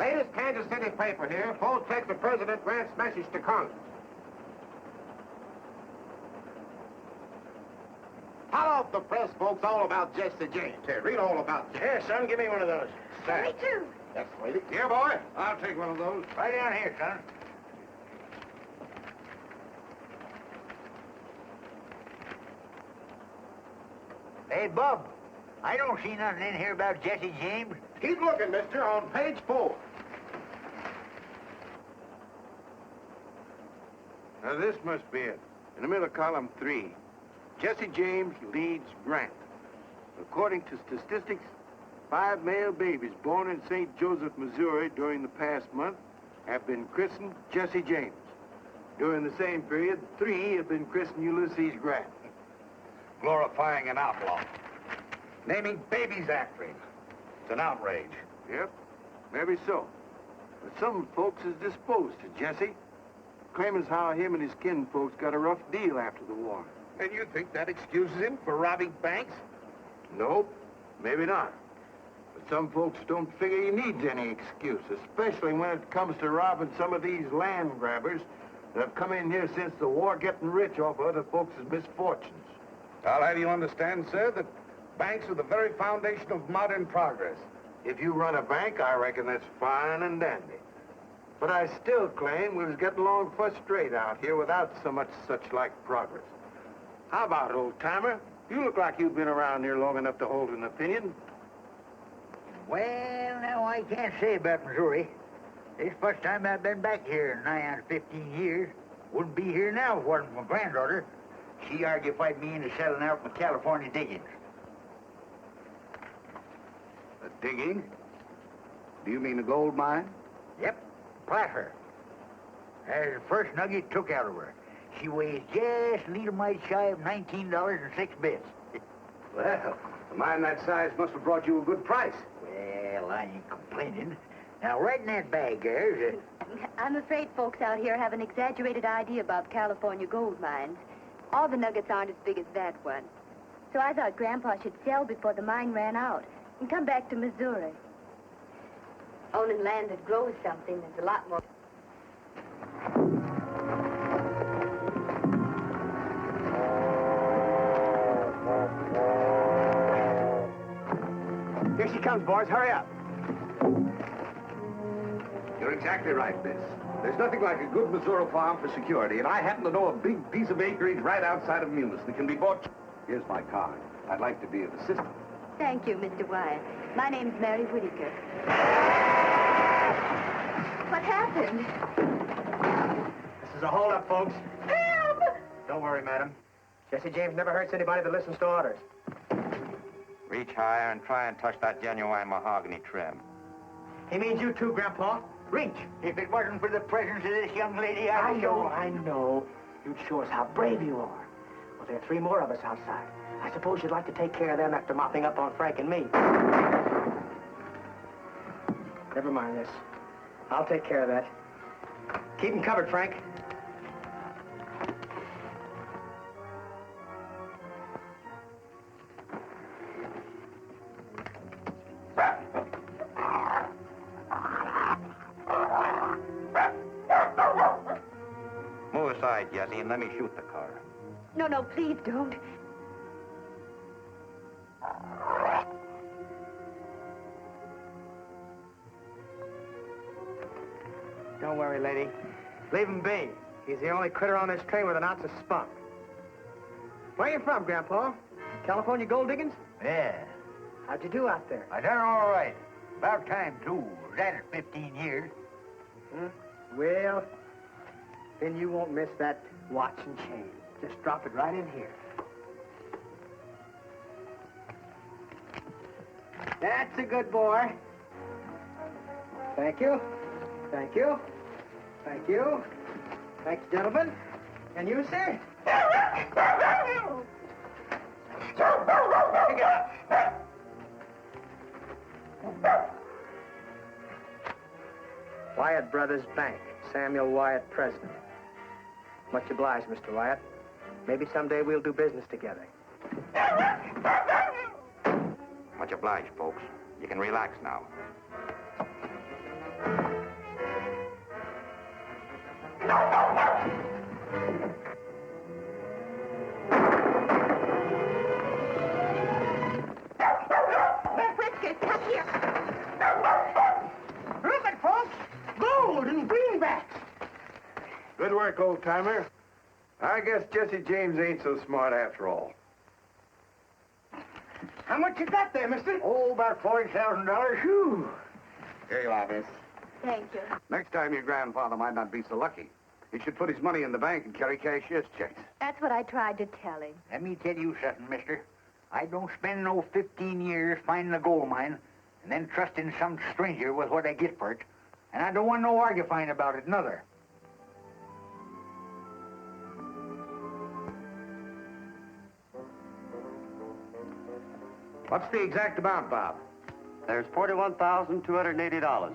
Latest Kansas City paper here. Full text of President Grant's message to Congress. Tell off the press folks all about Jesse James. Here, read all about Jesse. Here, son, give me one of those. Me too. Yes, lady. Here, boy. I'll take one of those. Right down here, son. Hey, Bub, I don't see nothing in here about Jesse James. Keep looking, mister, on page 4. Now, this must be it. In the middle of column 3, Jesse James leads Grant. According to statistics, 5 male babies born in St. Joseph, Missouri during the past month have been christened Jesse James. During the same period, 3 have been christened Ulysses Grant. Glorifying an outlaw. Naming babies after him. It's an outrage. Yep, maybe so. But some folks is disposed to Jesse. Claim as how him and his kinfolks got a rough deal after the war. And you think that excuses him for robbing banks? Nope, maybe not. But some folks don't figure he needs any excuse, especially when it comes to robbing some of these land grabbers that have come in here since the war, getting rich off of other folks' misfortunes. I'll have you understand, sir, that banks are the very foundation of modern progress. If you run a bank, I reckon that's fine and dandy. But I still claim we was getting along first rate out here without so much such-like progress. How about it, old-timer? You look like you've been around here long enough to hold an opinion. Well, now, I can't say about Missouri. This first time I've been back here in nigh on 15 years. Wouldn't be here now if it wasn't for my granddaughter. She argufied me into selling out my California diggings. A digging? Do you mean a gold mine? Yep, placer. That's the first nugget took out of her. She weighs just a little mite shy of $19.06. Well, a mine that size must have brought you a good price. Well, I ain't complaining. Now, right in that bag there's I'm afraid folks out here have an exaggerated idea about California gold mines. All the nuggets aren't as big as that one. So I thought Grandpa should sell before the mine ran out and come back to Missouri. Owning land that grows something is a lot more... Here she comes, boys. Hurry up. You're exactly right, Miss. There's nothing like a good Missouri farm for security, and I happen to know a big piece of acreage right outside of Munis that can be bought. Here's my card. I'd like to be of assistance. Thank you, Mr. Wyatt. My name's Mary Whitaker. What happened? This is a holdup, folks. Help! Don't worry, madam. Jesse James never hurts anybody that listens to orders. Reach higher and try and touch that genuine mahogany trim. He means you too, Grandpa. Reach. If it wasn't for the presence of this young lady, I know. You'd show us how brave you are. Well, there are 3 more of us outside. I suppose you'd like to take care of them after mopping up on Frank and me. Never mind this. I'll take care of that. Keep him covered, Frank. Move aside, Jesse, and let me shoot the car. No, please don't. Don't worry, lady. Leave him be. He's the only critter on this train with an ounce of spunk. Where you from, Grandpa? California gold diggings? Yeah, How'd you do out there? I done all right. About time, too. Was at it 15 years. Well, then you won't miss that watch and chain. Just drop it right in here. That's a good boy. Thank you. Thank you. Thank you. Thank you, gentlemen. And you, sir? Pick it up. Wyatt Brothers Bank. Samuel Wyatt, president. Much obliged, Mr. Wyatt. Maybe someday we'll do business together. Much obliged, folks. You can relax now. Good work, old-timer. I guess Jesse James ain't so smart after all. How much you got there, mister? Oh, about $40,000. Whew. Here you are, miss. Thank you. Next time your grandfather might not be so lucky. He should put his money in the bank and carry cashier's checks. That's what I tried to tell him. Let me tell you something, mister. I don't spend no 15 years finding a gold mine and then trusting some stranger with what I get for it. And I don't want no argufying about it, neither. What's the exact amount, Bob? There's $41,280.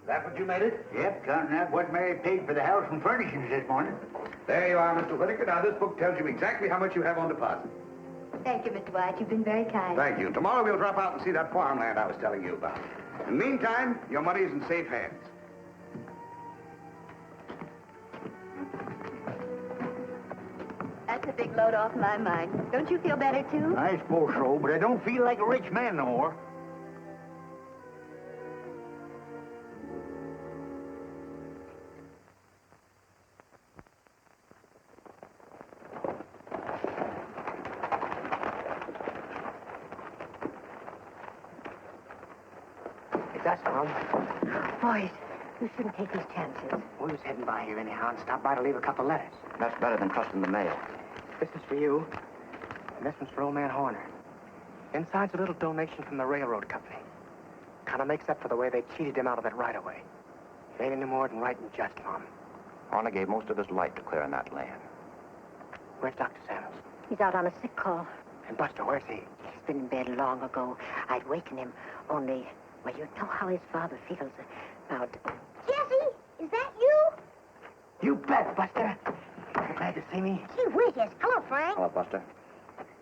That what you made it? Yep, son, that's what Mary paid for the house and furnishings this morning. There you are, Mr. Whitaker. Now, this book tells you exactly how much you have on deposit. Thank you, Mr. White. You've been very kind. Thank you. Tomorrow we'll drop out and see that farmland I was telling you about. In the meantime, your money's in safe hands. That's a big load off my mind. Don't you feel better, too? I suppose so, but I don't feel like a rich man no more. That's Mom. Boys, you shouldn't take these chances. We was heading by here anyhow and stopped by to leave a couple letters. That's better than trusting the mail. This is for you, and this one's for old man Horner. Inside's a little donation from the railroad company. Kind of makes up for the way they cheated him out of it right away. It ain't any more than right and just, Mom. Horner gave most of his life to clearing that land. Where's Dr. Sanders? He's out on a sick call. And Buster, where's he? He's been in bed long ago. I'd waken him, only, well, you know how his father feels about... Jesse, is that you? You bet, Buster. You're glad to see me? Gee whiz, yes. Hello, Frank. Hello, Buster.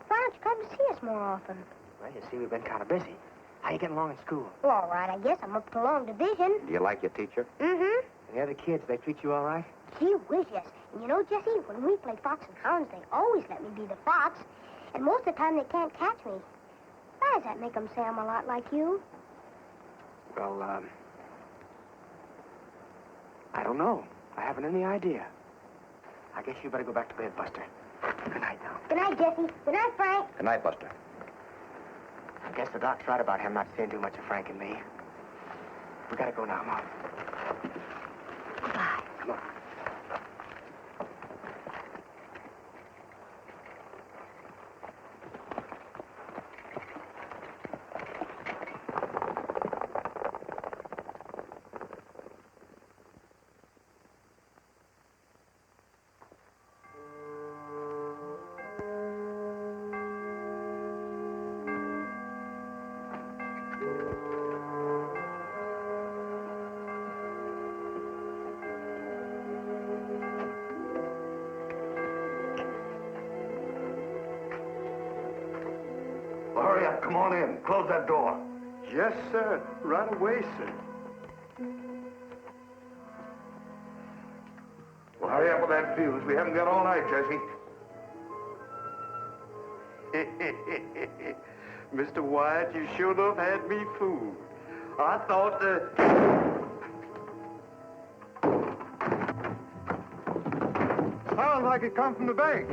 Why don't you come to see us more often? Well, you see, we've been kind of busy. How you getting along in school? Well, all right, I guess. I'm up to long division. Do you like your teacher? Mm-hmm. And the other kids, they treat you all right? Gee whiz, yes. And you know, Jesse, when we play fox and hounds, they always let me be the fox. And most of the time, they can't catch me. Why does that make them say I'm a lot like you? Well, I don't know. I haven't any idea. I guess you better go back to bed, Buster. Good night now. Good night, Jesse. Good night, Frank. Good night, Buster. I guess the doc's right about him not seeing too much of Frank and me. We gotta go now, Mom. Goodbye. Come on. Hurry up. Come on in. Close that door. Yes, sir. Right away, sir. Well, hurry up with that fuse. We haven't got all night, Jesse. Mr. White, you sure enough had me fooled. I thought Sounds like it come from the bank.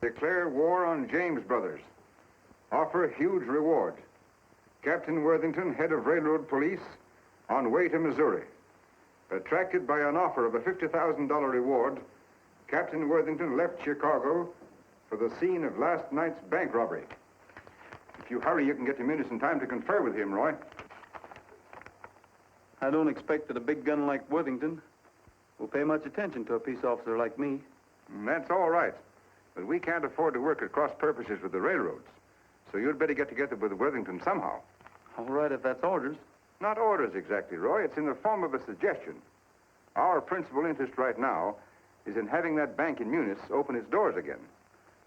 Declare war on James Brothers. Offer huge reward. Captain Worthington, head of railroad police, on way to Missouri. Attracted by an offer of a $50,000 reward, Captain Worthington left Chicago for the scene of last night's bank robbery. If you hurry, you can get to Munis in time to confer with him, Roy. I don't expect that a big gun like Worthington will pay much attention to a peace officer like me. That's all right. But we can't afford to work at cross purposes with the railroads. So you'd better get together with Worthington somehow. All right, if that's orders. Not orders exactly, Roy. It's in the form of a suggestion. Our principal interest right now is in having that bank in Munis open its doors again.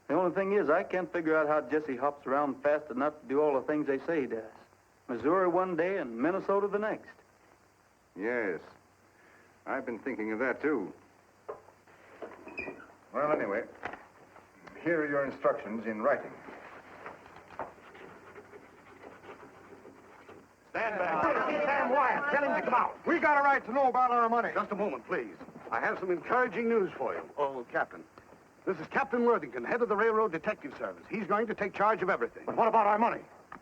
The only thing is, I can't figure out how Jesse hops around fast enough to do all the things they say he does. Missouri one day and Minnesota the next. Yes. I've been thinking of that, too. Well, anyway, Here are your instructions in writing. Stand back. Sam Wyatt, tell him to come out. We got a right to know about our money. Just a moment, please. I have some encouraging news for you. Oh, Captain. This is Captain Worthington, head of the Railroad Detective Service. He's going to take charge of everything. But what about our money?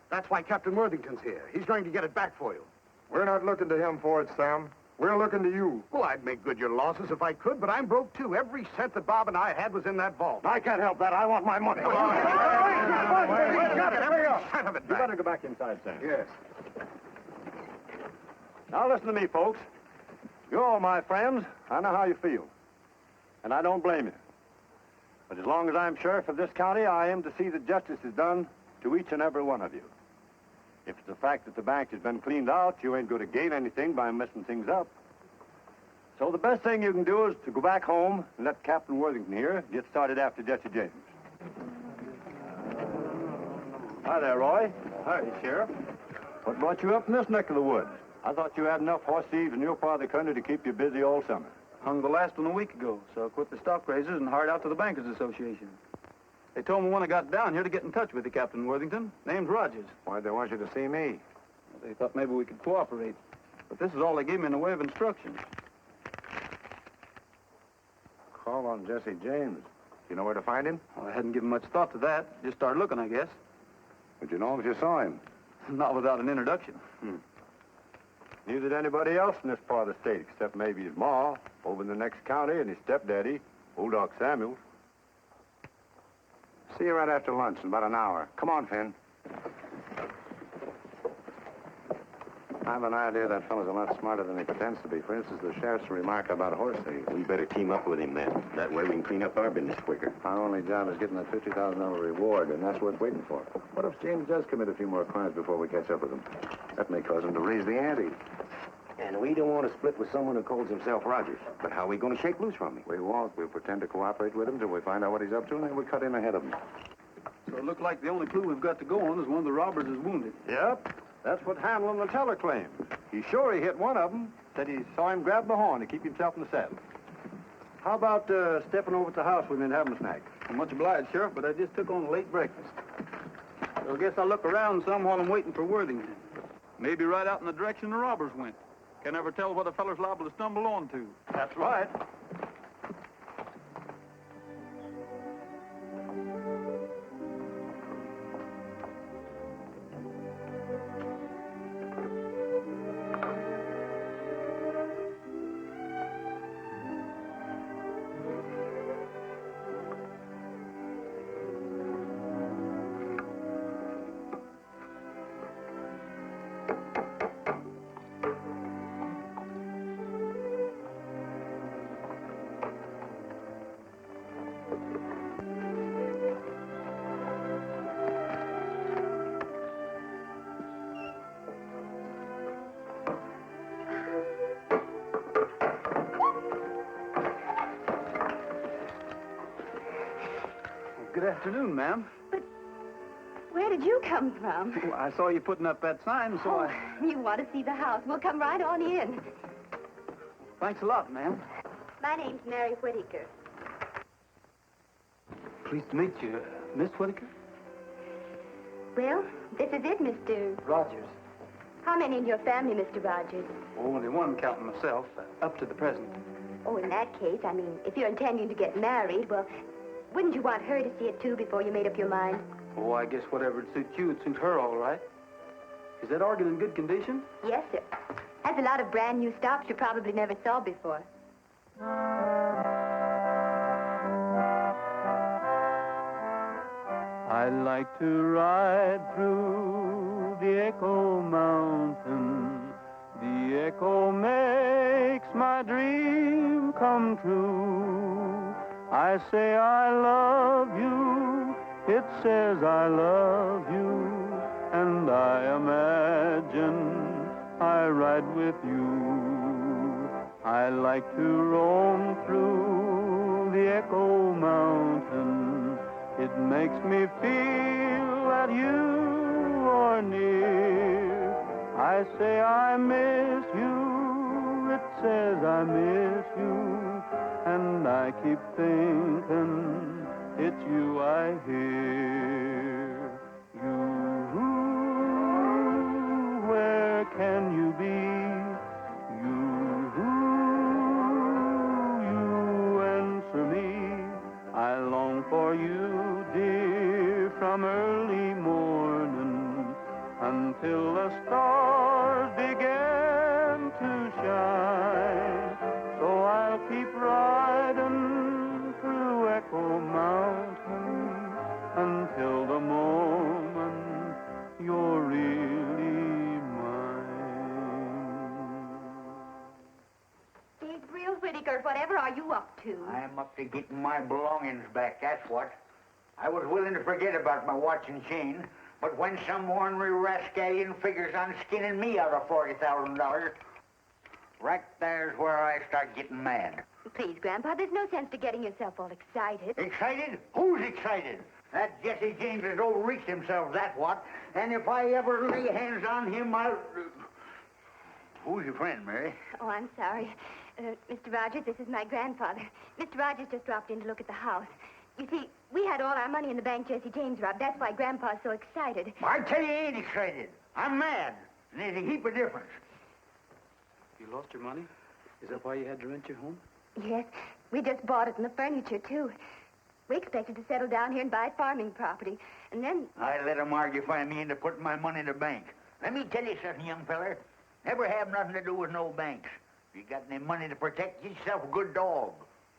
That's why Captain Worthington's here. He's going to get it back for you. We're not looking to him for it, Sam. We're looking to you. Well, I'd make good your losses if I could, but I'm broke, too. Every cent that Bob and I had was in that vault. I can't help that. I want my money. We got it. Every cent of it You back. better go back inside, Sam. Yes. Now listen to me, folks. You're all my friends. I know how you feel. And I don't blame you. But as long as I'm sheriff of this county, I am to see that justice is done to each and every one of you. If it's the fact that the bank has been cleaned out, you ain't going to gain anything by messing things up. So the best thing you can do is to go back home and let Captain Worthington here get started after Jesse James. Hi there, Roy. Hi, Sheriff. What brought you up in this neck of the woods? I thought you had enough horse thieves in your part of the country to keep you busy all summer. Hung the last one a week ago, so I quit the stock raisers and hired out to the Bankers Association. They told me when I got down here to get in touch with you, Captain Worthington. Name's Rogers. Why'd they want you to see me? They thought maybe we could cooperate. But this is all they gave me in the way of instructions. Call on Jesse James. You know where to find him? Well, I hadn't given much thought to that. Just started looking, I guess. Would you know him if you saw him? Not without an introduction. Neither did anybody else in this part of the state, except maybe his ma, over in the next county, and his stepdaddy, Old Doc Samuels. See you right after lunch in about an hour. Come on, Finn. I have an idea that fellow's a lot smarter than he pretends to be. For instance, the sheriff's remark about horse thieves. We better team up with him then. That way we can clean up our business quicker. Our only job is getting that $50,000 reward, and that's worth waiting for. What if James does commit a few more crimes before we catch up with him? That may cause him to raise the ante. And we don't want to split with someone who calls himself Rogers. But how are we going to shake loose from him? We won't. We'll pretend to cooperate with him till we find out what he's up to, and then we cut in ahead of him. So it looked like the only clue we've got to go on is one of the robbers is wounded. Yep. That's what Hamlin, the teller, claims. He's sure he hit one of them. Said he saw him grab the horn to keep himself in the saddle. How about stepping over to the house with me and having a snack? I'm much obliged, Sheriff, but I just took on a late breakfast. So I guess I'll look around some while I'm waiting for Worthington. Maybe right out in the direction the robbers went. Can never tell what a feller's liable to stumble onto. That's right. Good afternoon, ma'am. But where did you come from? Well, I saw you putting up that sign, so You want to see the house? We'll come right on in. Thanks a lot, ma'am. My name's Mary Whittaker. Pleased to meet you, Miss Whittaker. Well, this is it, Mr. Rogers. How many in your family, Mr. Rogers? Only one, counting myself, up to the present. Oh, in that case, I mean, if you're intending to get married, well, wouldn't you want her to see it, too, before you made up your mind? Oh, I guess whatever would suit you, would suit her all right. Is that organ in good condition? Yes, sir. Has a lot of brand new stops you probably never saw before. I like to ride through the Echo Mountain. The echo makes my dream come true. I say I love you, it says I love you, and I imagine I ride with you. I like to roam through the Echo Mountain. It makes me feel that you are near. I say I miss you, it says I miss you, and I keep thinking it's you I hear. You, where can you be? You answer me. I long for you, dear, from early morning until the stars begin to shine. So I'll keep riding through Echo Mountain until the moment you're really mine. Gabriel Whittaker, whatever are you up to? I'm up to getting my belongings back, that's what. I was willing to forget about my watch and chain, but when some ornery rascallion figures on skinning me out of $40,000, right there's where I start getting mad. Please, Grandpa, there's no sense to getting yourself all excited. Excited? Who's excited? That Jesse James has overreached himself, that's what. And if I ever lay hands on him, I'll... Who's your friend, Mary? Oh, I'm sorry. Mr. Rogers, this is my grandfather. Mr. Rogers just dropped in to look at the house. You see, we had all our money in the bank Jesse James robbed. That's why Grandpa's so excited. I tell you, he ain't excited. I'm mad. And there's a heap of difference. You lost your money? Is that why you had to rent your home? Yes, we just bought it and the furniture, too. We expected to settle down here and buy farming property. And then... I let him argufy me into putting my money in the bank. Let me tell you something, young feller. Never have nothing to do with no banks. If you got any money to protect, get yourself a good dog.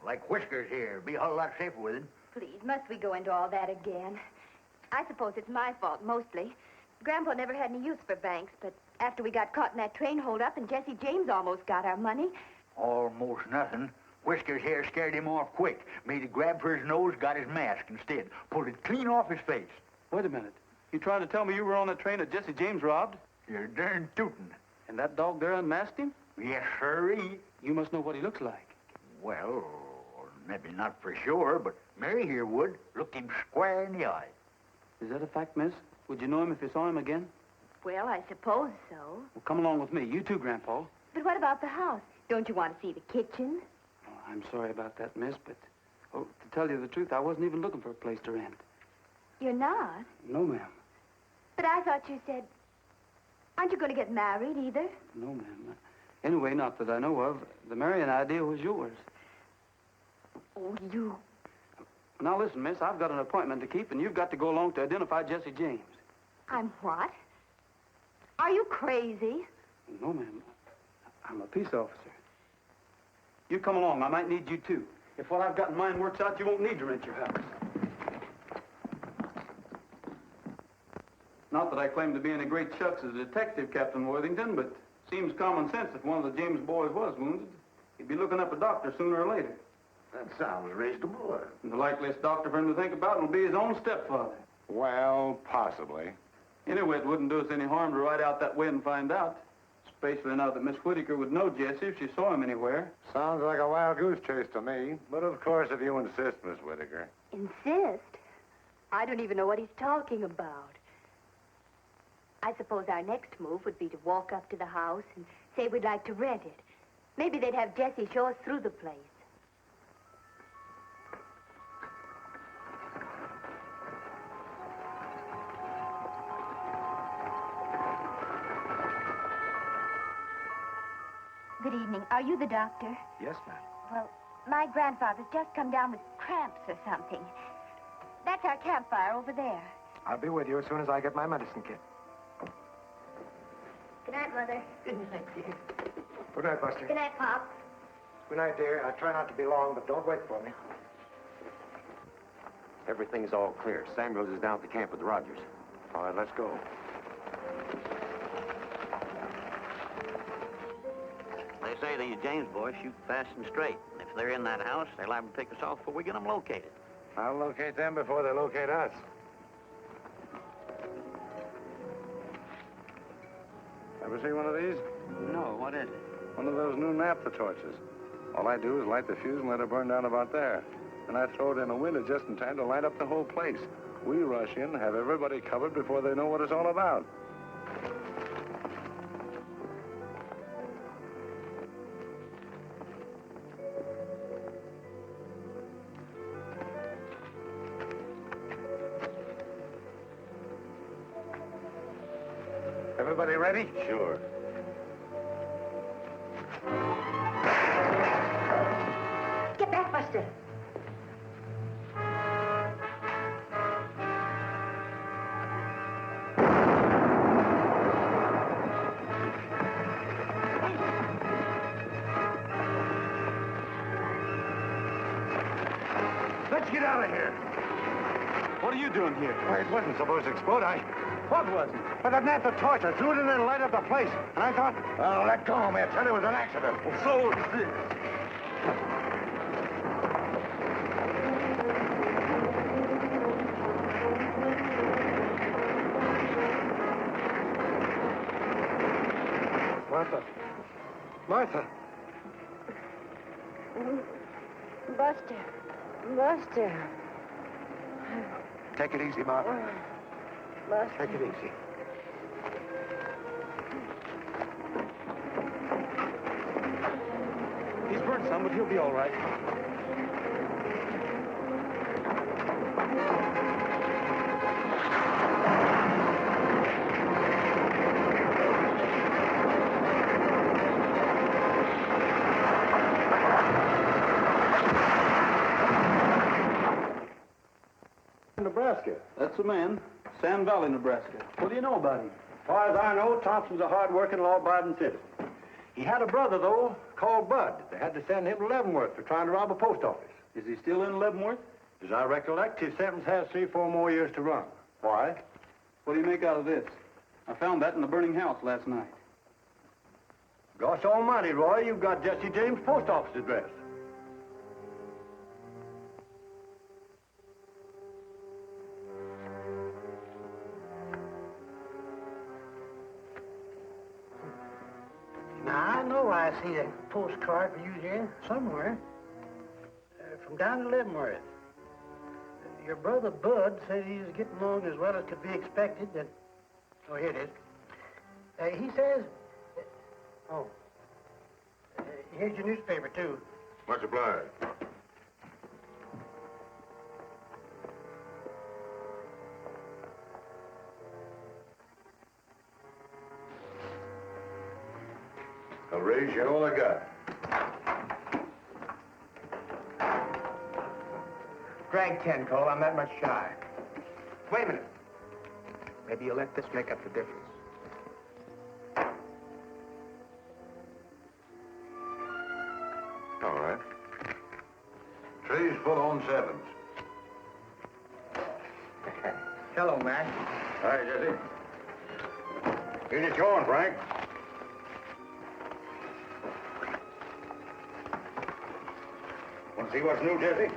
Like Whiskers here. Be a whole lot safer with him. Please, must we go into all that again? I suppose it's my fault, mostly. Grandpa never had any use for banks, but after we got caught in that train holdup and Jesse James almost got our money... Almost nothing. Whiskers here scared him off quick. Made a grab for his nose, got his mask instead. Pulled it clean off his face. Wait a minute. You trying to tell me you were on that train that Jesse James robbed? You're darn tootin'. And that dog there unmasked him? Yes, sirree. You must know what he looks like. Well, maybe not for sure, but Mary here would. Looked him square in the eye. Is that a fact, miss? Would you know him if you saw him again? Well, I suppose so. Well, come along with me. You too, Grandpa. But what about the house? Don't you want to see the kitchen? Oh, I'm sorry about that, miss, but... Oh, to tell you the truth, I wasn't even looking for a place to rent. You're not? No, ma'am. But I thought you said... Aren't you going to get married, either? No, ma'am. Anyway, not that I know of. The marrying idea was yours. Oh, you... Now, listen, miss, I've got an appointment to keep, and you've got to go along to identify Jesse James. I'm what? Are you crazy? No, ma'am. I'm a peace officer. You come along. I might need you, too. If what I've got in mind works out, you won't need to rent your house. Not that I claim to be any great shucks as a detective, Captain Worthington, but seems common sense if one of the James boys was wounded. He'd be looking up a doctor sooner or later. That sounds reasonable. And the likeliest doctor for him to think about will be his own stepfather. Well, possibly. Anyway, it wouldn't do us any harm to ride out that way and find out. Especially now that Miss Whittaker would know Jesse if she saw him anywhere. Sounds like a wild goose chase to me. But of course, if you insist, Miss Whittaker. Insist? I don't even know what he's talking about. I suppose our next move would be to walk up to the house and say we'd like to rent it. Maybe they'd have Jesse show us through the place. Good evening. Are you the doctor? Yes, ma'am. Well, my grandfather's just come down with cramps or something. That's our campfire over there. I'll be with you as soon as I get my medicine kit. Good night, Mother. Good night, dear. Good night, Buster. Good night, Pop. Good night, dear. I'll try not to be long, but don't wait for me. Everything's all clear. Samuels is down at the camp with the Rogers. All right, let's go. They say the James boys shoot fast and straight. If they're in that house, they're liable to pick us off before we get them located. I'll locate them before they locate us. Ever see one of these? No, what is it? One of those new naphtha torches. All I do is light the fuse and let it burn down about there. And I throw it in a window just in time to light up the whole place. We rush in, have everybody covered before they know what it's all about. Everybody ready? Sure. Get back, Buster. Let's get out of here. What are you doing here? Why, it wasn't supposed to explode. What was it? But I'd nabbed the torch. I threw it in there and light up the place. And I thought... Oh, let go, man. I tell you, it was an accident. So is this. Martha. Martha. Buster. Buster. Take it easy, Martha. Buster. Take it easy. He's burnt some, but he'll be all right. Nebraska. That's the man. Sand Valley, Nebraska. What do you know about him? As far as I know, Thompson's a hard-working, law-abiding citizen. He had a brother, though, called Bud. They had to send him to Leavenworth for trying to rob a post office. Is he still in Leavenworth? As I recollect, his sentence has 3-4 more years to run. Why? What do you make out of this? I found that in the burning house last night. Gosh almighty, Roy, you've got Jesse James' post office address. Now, I know I see a postcard for you here somewhere. From down in Leavenworth. Your brother Bud said he was getting along as well as could be expected. And, oh, here it is. He says... here's your newspaper, too. Much obliged. I'll raise you all I got. Drag 10, Cole. I'm that much shy. Wait a minute. Maybe you'll let this make up the difference. All right. Tray's full on sevens. Hello, Mac. Hi, Jesse. Here's it going, Frank. Want to see what's new, Jesse?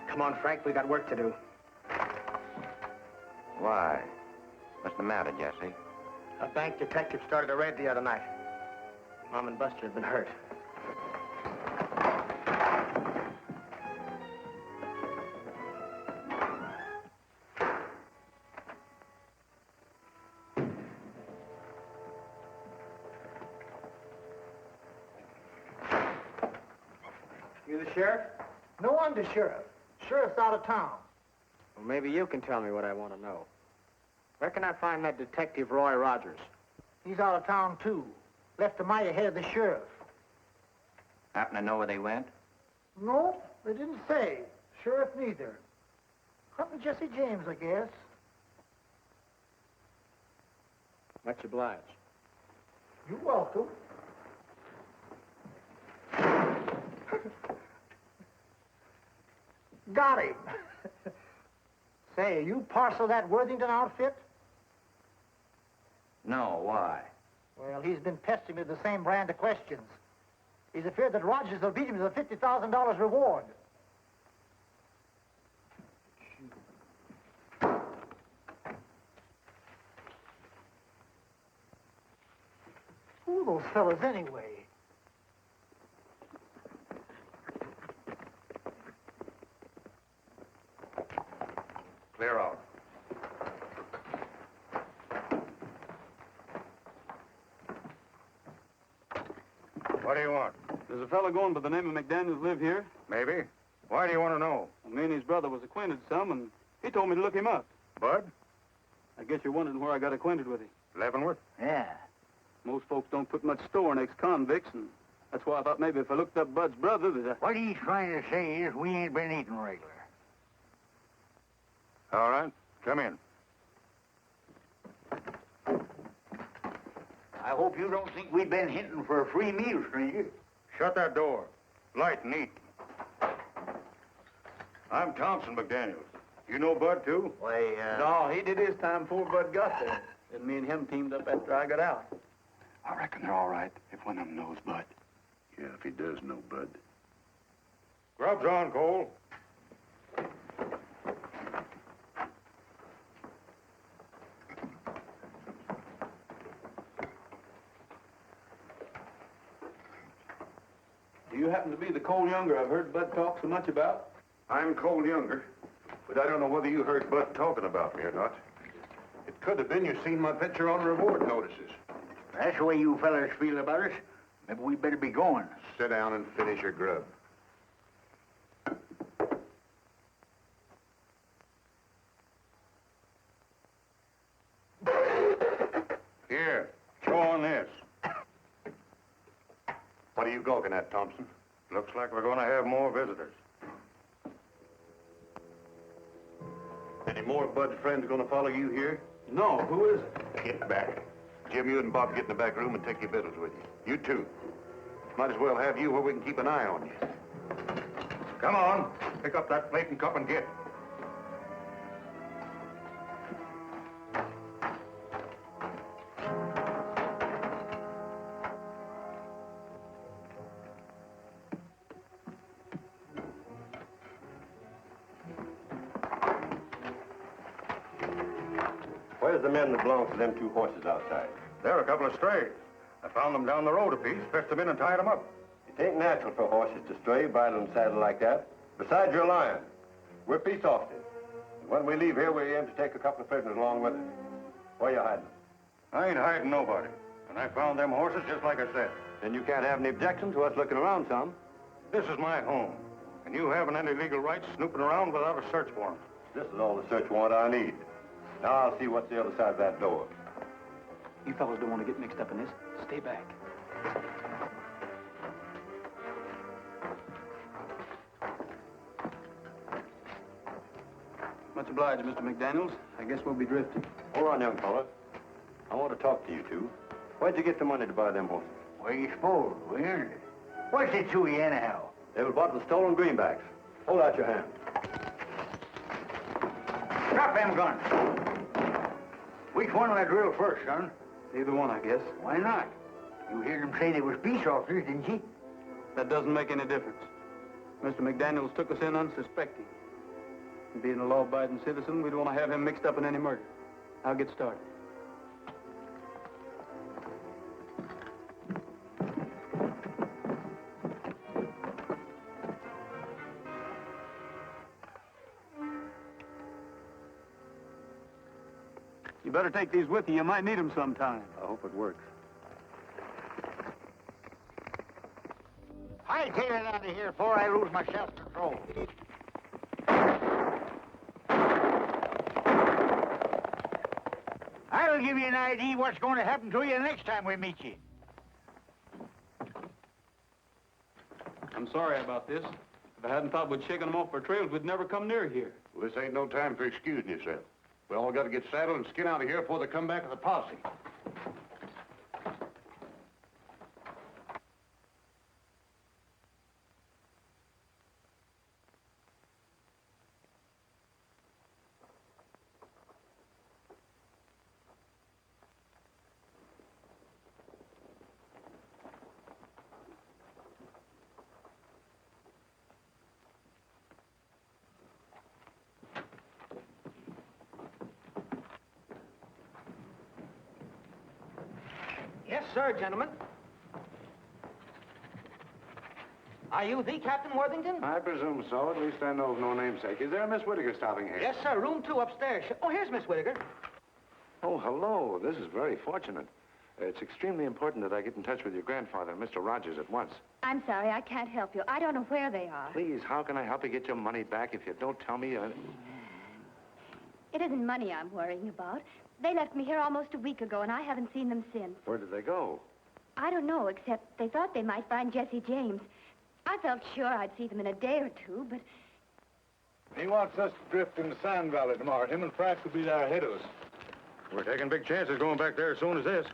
Come on, Frank. We got work to do. Why? What's the matter, Jesse? A bank detective started a raid the other night. Mom and Buster have been hurt. You the sheriff? No, I'm the sheriff. Sheriff's out of town. Well, maybe you can tell me what I want to know. Where can I find that detective Roy Rogers? He's out of town, too. Left a mile ahead of the sheriff. Happen to know where they went? No, they didn't say. Sheriff neither. Hunting Jesse James, I guess. Much obliged. You're welcome. Got him. Say, you parcel that Worthington outfit? No, why? Well, he's been pestering me with the same brand of questions. He's afraid that Rogers will beat him to the $50,000 reward. Who are those fellas anyway? Clear out. What do you want? There's a fellow going by the name of McDaniels live here. Maybe. Why do you want to know? Well, me and his brother was acquainted some, and he told me to look him up. Bud? I guess you're wondering where I got acquainted with him. Leavenworth? Yeah. Most folks don't put much store in ex-convicts, and that's why I thought maybe if I looked up Bud's brother, that What he's trying to say is we ain't been eating regular. All right. Come in. I hope you don't think we've been hinting for a free meal, stranger. Shut that door. Light and eat. I'm Thompson McDaniels. You know Bud, too? Why, No, he did his time before Bud got there. And me and him teamed up after I got out. I reckon they're all right if one of them knows Bud. Yeah, if he does know Bud. Grub's on, Cole. Do you happen to be the Cole Younger I've heard Bud talk so much about? I'm Cole Younger, but I don't know whether you heard Bud talking about me or not. It could have been you seen my picture on reward notices. that's the way you fellas feel about us. Maybe we better be going. Sit down and finish your grub. Here, chew on this. What are you gawking at, Thompson? Looks like we're going to have more visitors. Any more of Bud's friends going to follow you here? No, who is it? Get back. Jim, you and Bob get in the back room and take your victuals with you. You too. Might as well have you where we can keep an eye on you. Come on. Pick up that plate and cup and get. Where's the men that belong to them two horses outside? They're a couple of strays. I found them down the road a piece, fetched them in and tied them up. It ain't natural for horses to stray, bridle and saddle like that. Besides, you're lying. We're peace officers. And when we leave here, we aim to take a couple of prisoners along with us. Where you hiding them? I ain't hiding nobody. And I found them horses just like I said. Then you can't have any objection to us looking around some. This is my home. And you haven't any legal rights snooping around without a search warrant. This is all the search warrant I need. Now I'll see what's the other side of that door. You fellas don't want to get mixed up in this. Stay back. Much obliged, Mr. McDaniels. I guess we'll be drifting. Hold on, young fella. I want to talk to you two. Where'd you get the money to buy them horses? Where you supposed? We earned it. What's it to you anyhow? They were bought with stolen greenbacks. Hold out your hand. Drop them guns. Which one will I drill first, son? Either one, I guess. Why not? You heard them say they was peace officers, didn't you? That doesn't make any difference. Mr. McDaniels took us in unsuspecting. And being a law-abiding citizen, we don't want to have him mixed up in any murder. I'll get started. You better take these with you. You might need them sometime. I hope it works. Hightail it out of here before I lose my self-control. I'll give you an idea what's going to happen to you the next time we meet you. I'm sorry about this. If I hadn't thought we'd shaken them off our trails, we'd never come near here. Well, this ain't no time for excusing yourself. We all got to get saddled and skin out of here before they come back with the posse. Yes, sir, gentlemen. Are you the Captain Worthington? I presume so. At least I know of no namesake. Is there a Miss Whittaker stopping here? Yes, sir. Room 2 upstairs. Oh, here's Miss Whittaker. Oh, hello. This is very fortunate. It's extremely important that I get in touch with your grandfather and Mr. Rogers at once. I'm sorry, I can't help you. I don't know where they are. Please, how can I help you get your money back if you don't tell me? It isn't money I'm worrying about. They left me here almost a week ago, and I haven't seen them since. Where did they go? I don't know, except they thought they might find Jesse James. I felt sure I'd see them in a day or two, but... He wants us to drift into Sand Valley tomorrow. Him and Frank will be there ahead of us. We're taking big chances going back there as soon as this.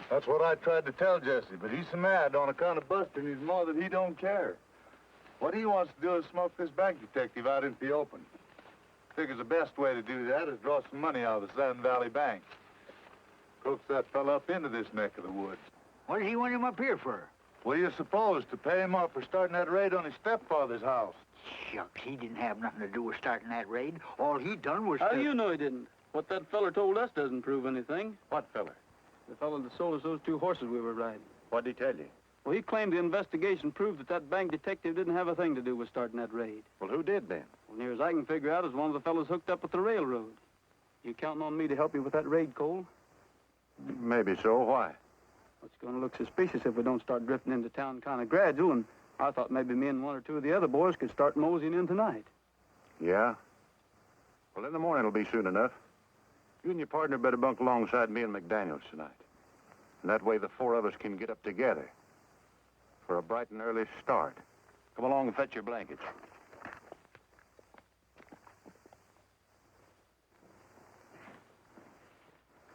That's what I tried to tell Jesse, but he's so mad on account of busting his mother that he don't care. What he wants to do is smoke this bank detective out into the open. Figures the best way to do that is draw some money out of the Sand Valley Bank. Coax that fella up into this neck of the woods. What does he want him up here for? What do you suppose? To pay him off for starting that raid on his stepfather's house. Shucks, he didn't have nothing to do with starting that raid. All he done was... How do you know he didn't? What that feller told us doesn't prove anything. What feller? The fellow that sold us those 2 horses we were riding. What'd he tell you? Well, he claimed the investigation proved that that bank detective didn't have a thing to do with starting that raid. Well, who did then? Well, near as I can figure out, is one of the fellows hooked up with the railroad. You counting on me to help you with that raid, Cole? Maybe so. Why? It's going to look suspicious if we don't start drifting into town kind of gradual, and I thought maybe me and 1 or 2 of the other boys could start moseying in tonight. Yeah? Well, in the morning it'll be soon enough. You and your partner better bunk alongside me and McDaniels tonight. And that way the 4 of us can get up together for a bright and early start. Come along and fetch your blankets.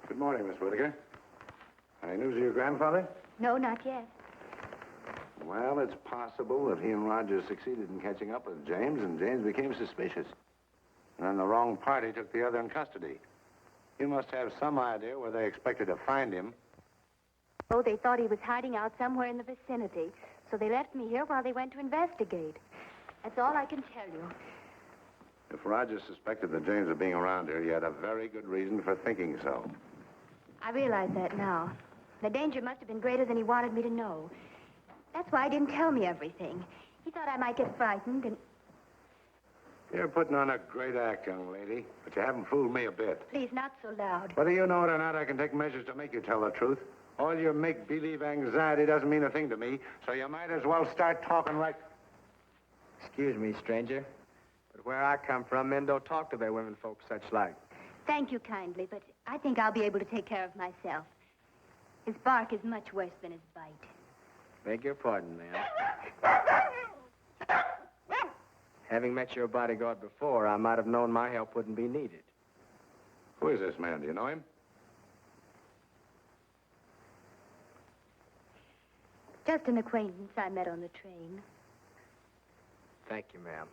Good morning, Miss Whittaker. Any news of your grandfather? No, not yet. Well, it's possible that he and Rogers succeeded in catching up with James, and James became suspicious. And then the wrong party took the other in custody. You must have some idea where they expected to find him. Oh, they thought he was hiding out somewhere in the vicinity, so they left me here while they went to investigate. That's all I can tell you. If Rogers suspected that James was being around here, he had a very good reason for thinking so. I realize that now. The danger must have been greater than he wanted me to know. That's why he didn't tell me everything. He thought I might get frightened and... You're putting on a great act, young lady, but you haven't fooled me a bit. Please, not so loud. Whether you know it or not, I can take measures to make you tell the truth. All your make-believe anxiety doesn't mean a thing to me, so you might as well start talking right... Excuse me, stranger, but where I come from, men don't talk to their women folks such like. Thank you kindly, but I think I'll be able to take care of myself. His bark is much worse than his bite. Beg your pardon, ma'am. Having met your bodyguard before, I might have known my help wouldn't be needed. Who is this man? Do you know him? Just an acquaintance I met on the train. Thank you, ma'am.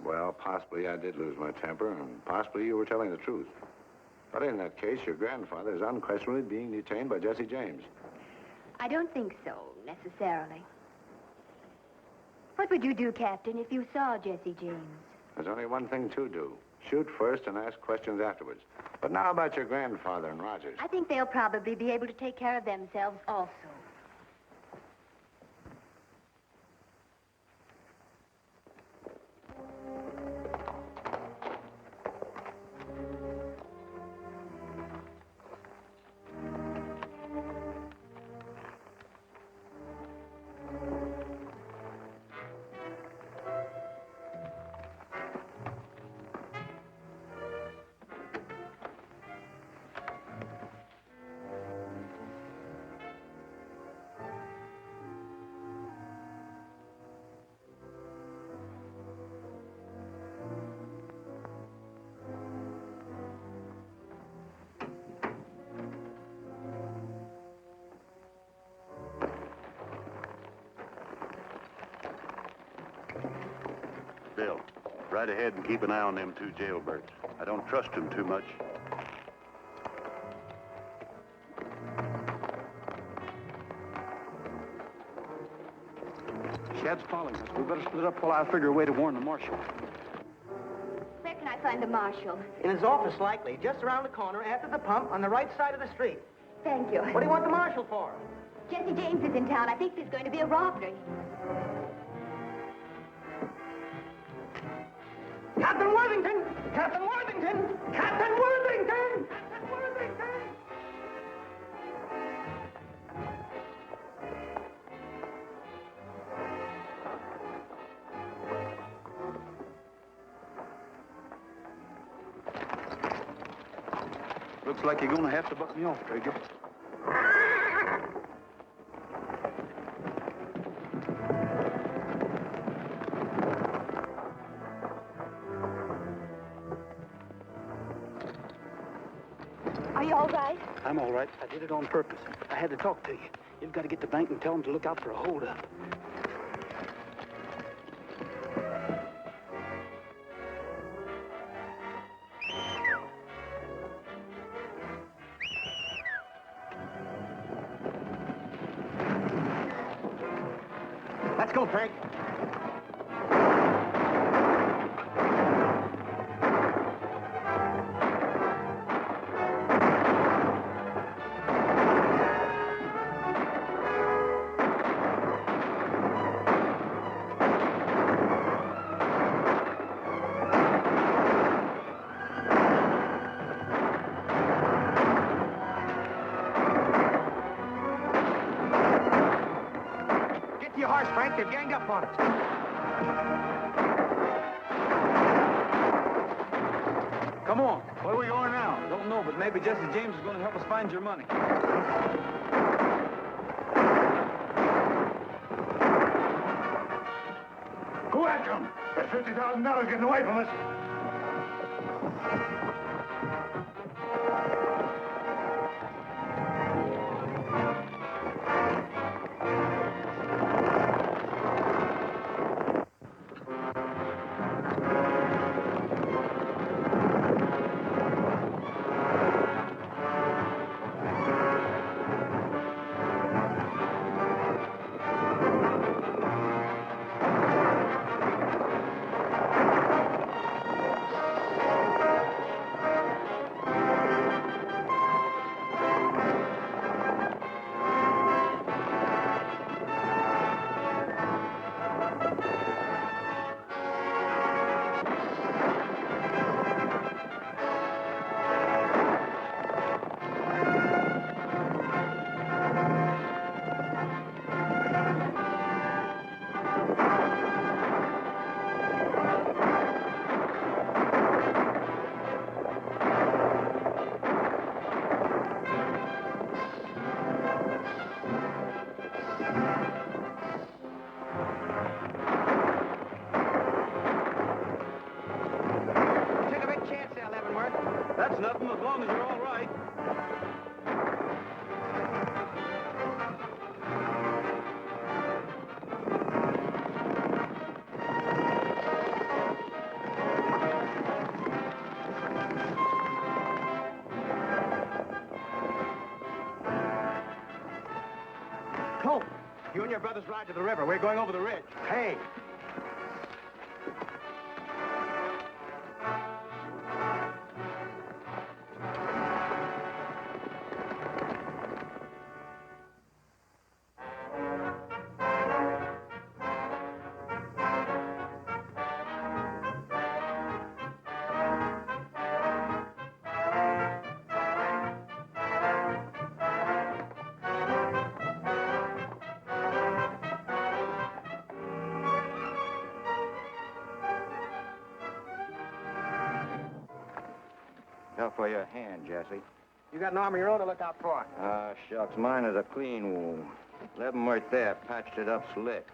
Well, possibly I did lose my temper, and possibly you were telling the truth. But in that case, your grandfather is unquestionably being detained by Jesse James. I don't think so, necessarily. What would you do, Captain, if you saw Jesse James? There's only one thing to do. Shoot first and ask questions afterwards. But now about your grandfather and Rogers. I think they'll probably be able to take care of themselves also. Bill, right ahead and keep an eye on them 2 jailbirds. I don't trust them too much. Shad's following us. We better split up while I figure a way to warn the marshal. Where can I find the marshal? In his office, likely. Just around the corner, after the pump, on the right side of the street. Thank you. What do you want the marshal for? Jesse James is in town. I think there's going to be a robbery. Captain Worthington! Captain Worthington! Captain Worthington! Captain Worthington! Looks like you're gonna have to buck me off, Trigger. Are you all right? I'm all right. I did it on purpose. I had to talk to you. You've got to get to the bank and tell them to look out for a holdup. Let's go, Frank. Get to your horse, Frank. They've ganged up on us. Come on. Where are we going now? Don't know, but maybe Jesse James is going to help us find your money. Go after him. That $50,000 getting away from us. That's nothing as long as you're all right. Colt, you and your brothers ride to the river. We're going over the ridge. Hey. Now for your hand, Jesse. You got an arm of your own to look out for. Shucks, mine is a clean wound. 11 right there, patched it up slick.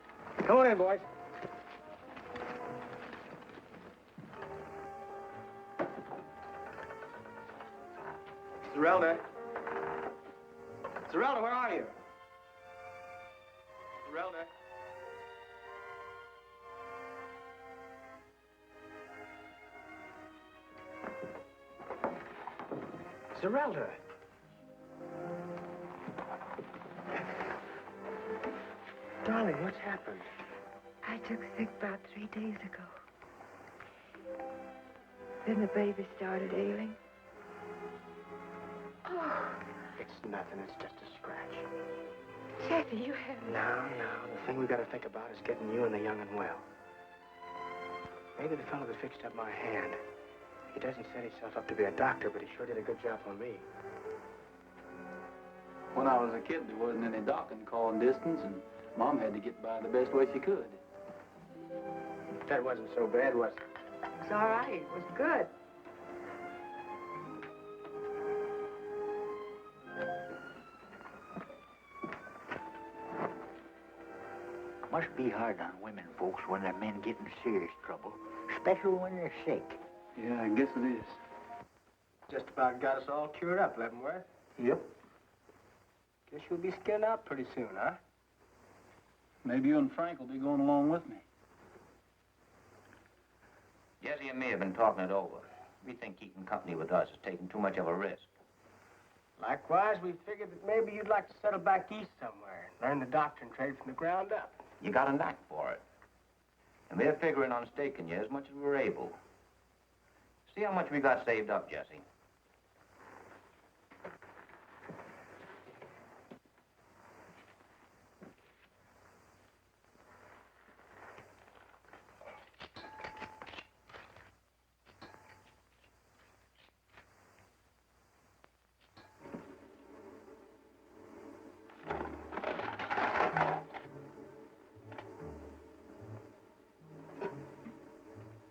Come on in, boys. Zerelda. Zerelda, where are you? Zerelda. Zerelda. Darling, what's happened? I took sick about 3 days ago. Then the baby started ailing. Oh. It's nothing. It's just a scratch. Jesse, you haven't... No. The thing we got to think about is getting you and the young and well. Maybe the fellow that fixed up my hand. He doesn't set himself up to be a doctor, but he sure did a good job on me. When I was a kid, there wasn't any dock in calling distance, and Mom had to get by the best way she could. That wasn't so bad, was it? It's all right. It was good. Must be hard on women folks when their men get in serious trouble, especially when they're sick. Yeah, I guess it is. Just about got us all cured up, Leavenworth. Yep. Guess you'll be skinned out pretty soon, huh? Maybe you and Frank will be going along with me. Jesse and me have been talking it over. We think keeping company with us is taking too much of a risk. Likewise, we figured that maybe you'd like to settle back east somewhere and learn the doctrine trade from the ground up. You got a knack for it. And we're figuring on staking you as much as we're able. See how much we got saved up, Jesse.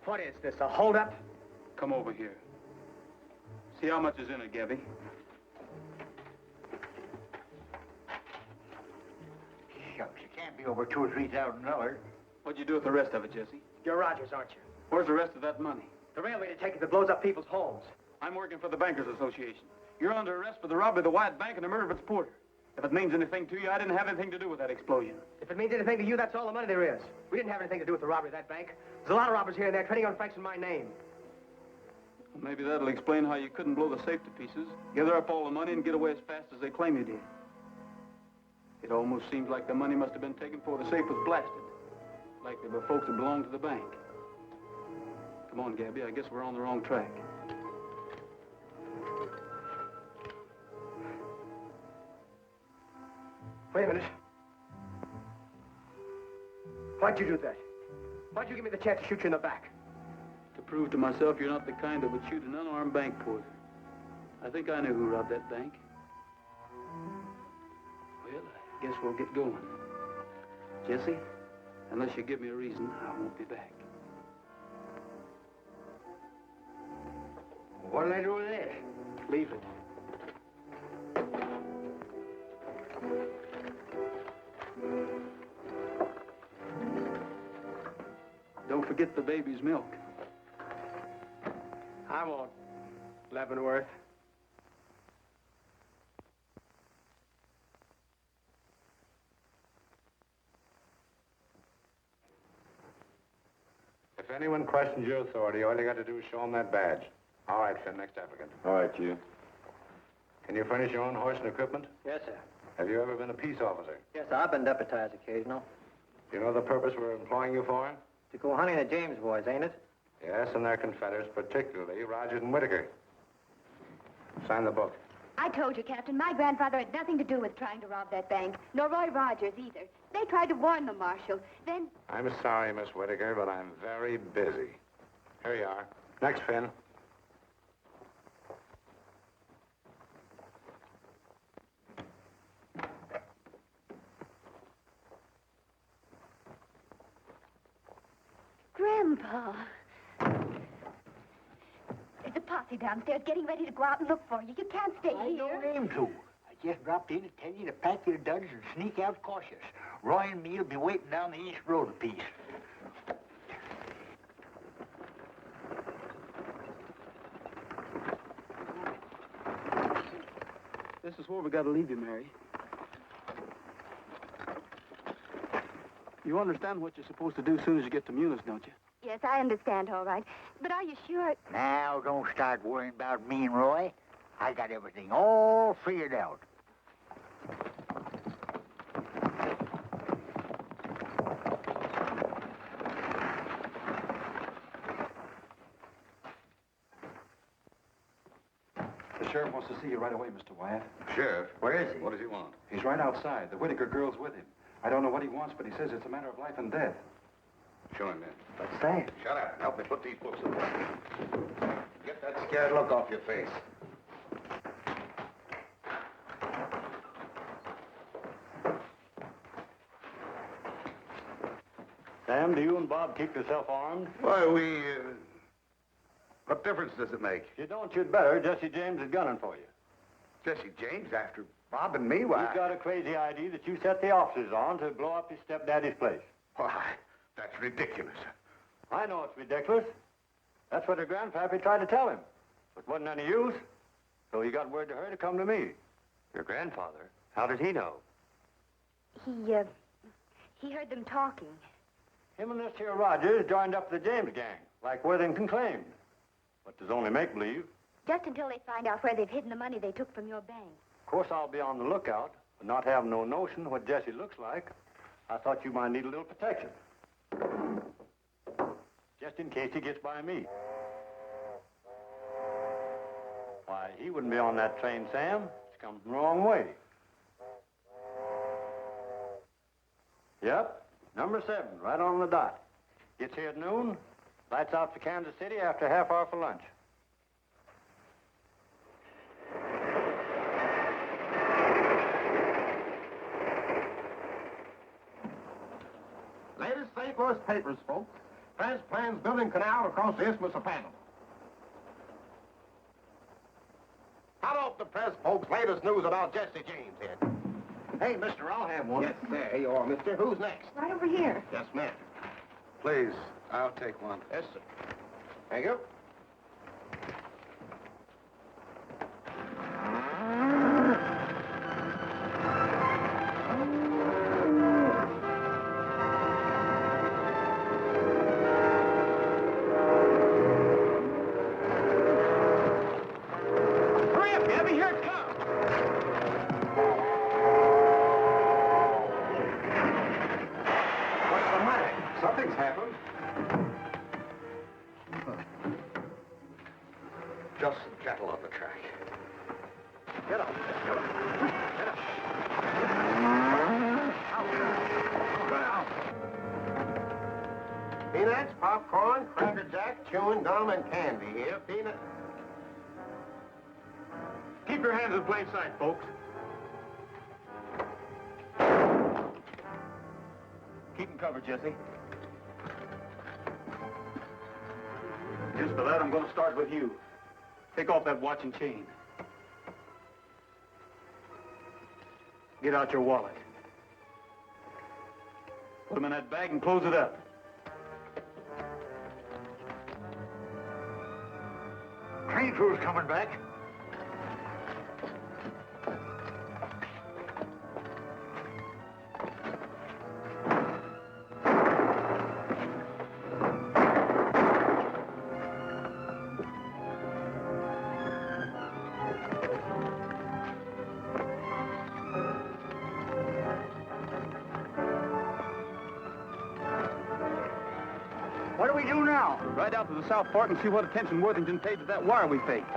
What is this, a holdup? Come over here. See how much is in it, Gabby. Shucks, it can't be over $2,000 or $3,000. What'd you do with the rest of it, Jesse? You're Rogers, aren't you? Where's the rest of that money? The railway detective that blows up people's homes. I'm working for the Bankers Association. You're under arrest for the robbery of the Wyatt Bank and the murder of its porter. If it means anything to you, I didn't have anything to do with that explosion. If it means anything to you, that's all the money there is. We didn't have anything to do with the robbery of that bank. There's a lot of robbers here and there trading on Frank's in my name. Well, maybe that'll explain how you couldn't blow the safe to pieces, gather up all the money, and get away as fast as they claim you did. It almost seems like the money must have been taken before the safe was blasted. Like there were folks that belonged to the bank. Come on, Gabby, I guess we're on the wrong track. Wait a minute. Why'd you do that? Why'd you give me the chance to shoot you in the back? To prove to myself you're not the kind that would shoot an unarmed bank porter. I think I know who robbed that bank. Well, I guess we'll get going. Jesse, unless you give me a reason, I won't be back. What'll I do with this? Leave it. Don't forget the baby's milk. I won't, Leavenworth. If anyone questions your authority, all you got to do is show them that badge. All right, Finn, next applicant. All right, you. Can you furnish your own horse and equipment? Yes, sir. Have you ever been a peace officer? Yes, sir. I've been deputized occasional. Do you know the purpose we're employing you for? To go hunting the James boys, ain't it? Yes, and their confederates, particularly Rogers and Whitaker. Sign the book. I told you, Captain, my grandfather had nothing to do with trying to rob that bank, nor Roy Rogers either. They tried to warn the marshal. Then... I'm sorry, Miss Whitaker, but I'm very busy. Here you are. Next, Finn. Grandpa. There's a posse downstairs getting ready to go out and look for you. You can't stay I here. don't aim to. I just dropped in to tell you to pack your duds and sneak out cautious. Roy and me'll be waiting down the east road a piece. This is where we got to leave you, Mary. You understand what you're supposed to do as soon as you get to Munis, don't you? Yes, I understand, all right. But are you sure? Now, don't start worrying about me and Roy. I got everything all figured out. The sheriff wants to see you right away, Mr. Wyatt. Sheriff? Where is he? What does he want? He's right outside. The Whitaker girl's with him. I don't know what he wants, but he says it's a matter of life and death. Show him in. But, Sam... Shut up. Help me put these books away. Get that scared look off your face. Sam, do you and Bob keep yourself armed? Why, what difference does it make? If you don't, you'd better. Jesse James is gunning for you. Jesse James after Bob and me? Why? He's got a crazy idea that you set the officers on to blow up his stepdaddy's place. Why, that's ridiculous. I know it's ridiculous. That's what her grandpappy tried to tell him. But wasn't any use. So he got word to her to come to me. Your grandfather? How did he know? He heard them talking. Him and this here Rogers joined up the James gang, like Worthington claimed. But there's only make-believe. Just until they find out where they've hidden the money they took from your bank. Of course, I'll be on the lookout, but not having no notion what Jesse looks like, I thought you might need a little protection. Just in case he gets by me. Why, he wouldn't be on that train, Sam. It's come from the wrong way. Yep, number 7, right on the dot. Gets here at noon, lights out to Kansas City after a half hour for lunch. Latest St. Louis papers, folks. Press plans building canal across the Isthmus of Panama. Hot off the press, folks. Latest news about Jesse James here. Hey, mister, I'll have one. Yes, there you are, mister. Who's next? Right over here. Yes, ma'am. Please, I'll take one. Yes, sir. Thank you. Hurry up, Gabby. Here it comes. What's the matter? Something's happened. Just some cattle on the track. Get up. Get up. Get up. Peanuts, popcorn, Cracker Jack, chewing gum, and candy here. Peanut. Keep your hands in plain sight, folks. Keep them covered, Jesse. Just for that, I'm going to start with you. Take off that watch and chain. Get out your wallet. Put them in that bag and close it up. Train crew's coming back. What do we do now? Ride out to the South Fork and see what attention Worthington paid to that wire we faked.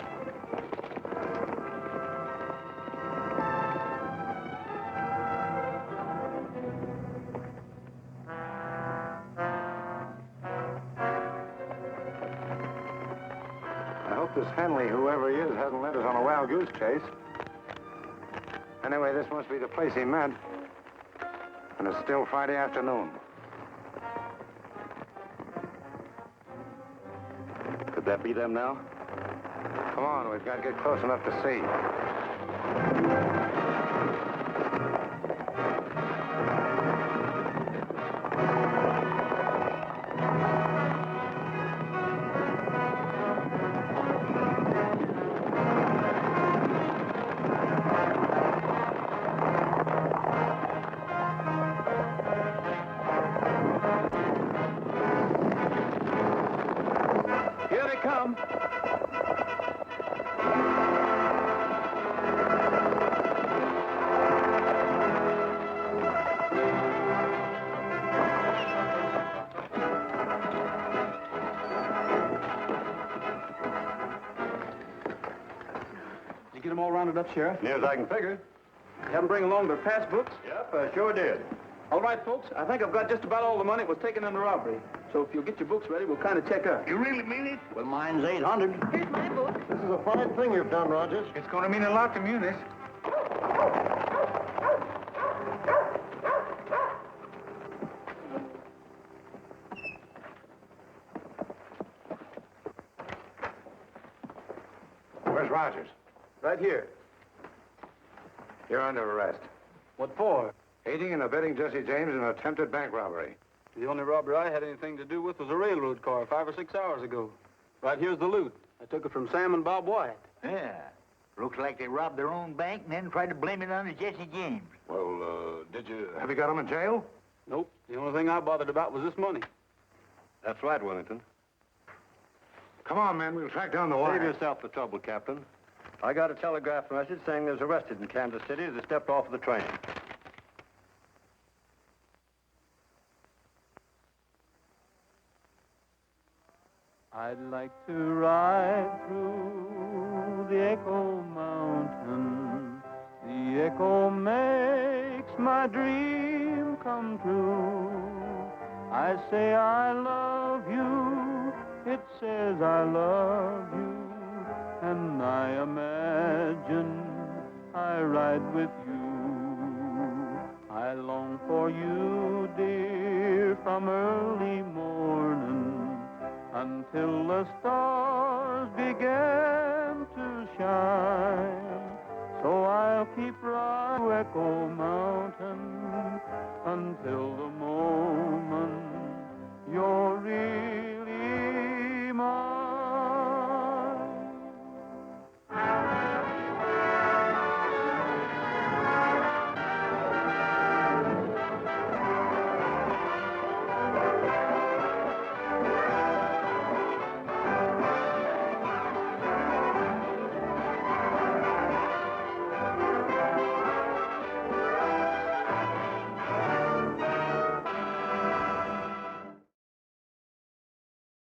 I hope this Henley, whoever he is, hasn't led us on a wild goose chase. Anyway, this must be the place he meant. And it's still Friday afternoon. Could that be them now? Come on, we've got to get close enough to see. Here they come. You get them all rounded up, Sheriff? Near as I can figure. Have them bring along their passbooks? Yep, I sure did. All right, folks, I think I've got just about all the money that was taken in the robbery. So if you'll get your books ready, we'll kind of check up. You really mean it? Well, mine's 800. Here's my book. This is a fine thing you've done, Rogers. It's going to mean a lot to Munis. Where's Rogers? Right here. You're under arrest. What for? Aiding and abetting Jesse James in an attempted bank robbery. The only robbery I had anything to do with was a railroad car 5 or 6 hours ago. Right here's the loot. I took it from Sam and Bob White. Yeah. Looks like they robbed their own bank and then tried to blame it on Jesse James. Well, have you got him in jail? Nope. The only thing I bothered about was this money. That's right, Wellington. Come on, man. We'll track down the wire. Save yourself the trouble, Captain. I got a telegraph message saying there's arrested in Kansas City as they stepped off of the train. I'd like to ride through the Echo Mountain. The echo makes my dream come true. I say I love you, it says I love you, and I imagine I ride with you. I long for you, dear, from early morning until the stars began to shine. So I'll keep riding to Echo Mountain until the moment